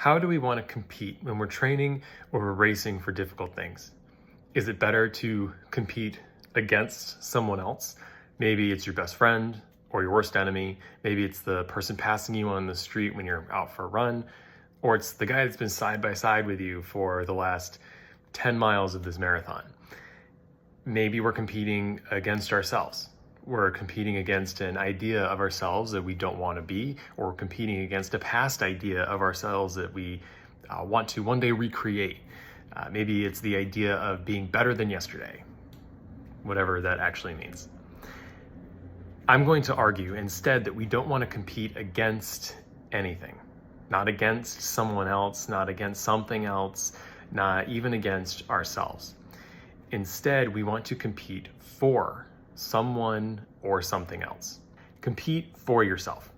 How do we want to compete when we're training or we're racing for difficult things? Is it better to compete against someone else? Maybe it's your best friend or your worst enemy. Maybe it's the person passing you on the street when you're out for a run, or it's the guy that's been side by side with you for the last 10 miles of this marathon. Maybe we're competing against ourselves. We're competing against an idea of ourselves that we don't want to be, or we're competing against a past idea of ourselves that we want to one day recreate. Maybe it's the idea of being better than yesterday, whatever that actually means. I'm going to argue instead that we don't want to compete against anything, not against someone else, not against something else, not even against ourselves. Instead, we want to compete for someone or something else. Compete for yourself.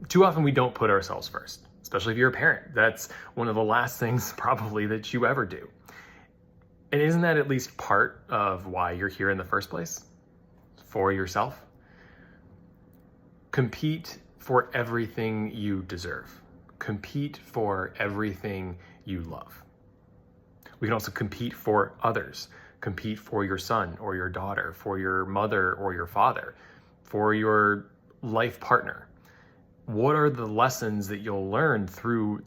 Too often we don't put ourselves first, especially if you're a parent. That's one of the last things probably that you ever do. And isn't that at least part of why you're here in the first place? For yourself? Compete for everything you deserve. Compete for everything you love. We can also compete for others. Compete for your son or your daughter, for your mother or your father, for your life partner. What are the lessons that you'll learn through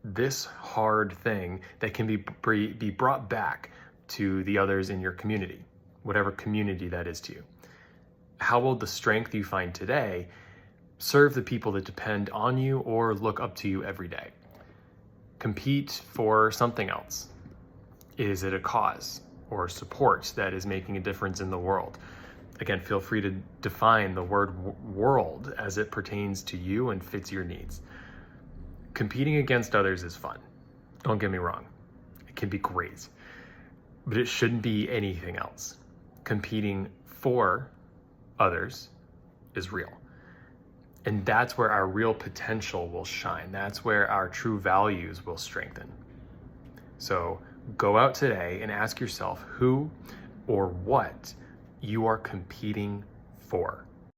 this hard thing that can be brought back to the others in your community, whatever community that is to you? How will the strength you find today serve the people that depend on you or look up to you every day? Compete for something else. Is it a cause or support that is making a difference in the world? Again, feel free to define the word world as it pertains to you and fits your needs. Competing against others is fun. Don't get me wrong. It can be great, but it shouldn't be anything else. Competing for others is real. And that's where our real potential will shine. That's where our true values will strengthen. So go out today and ask yourself who or what you are competing for.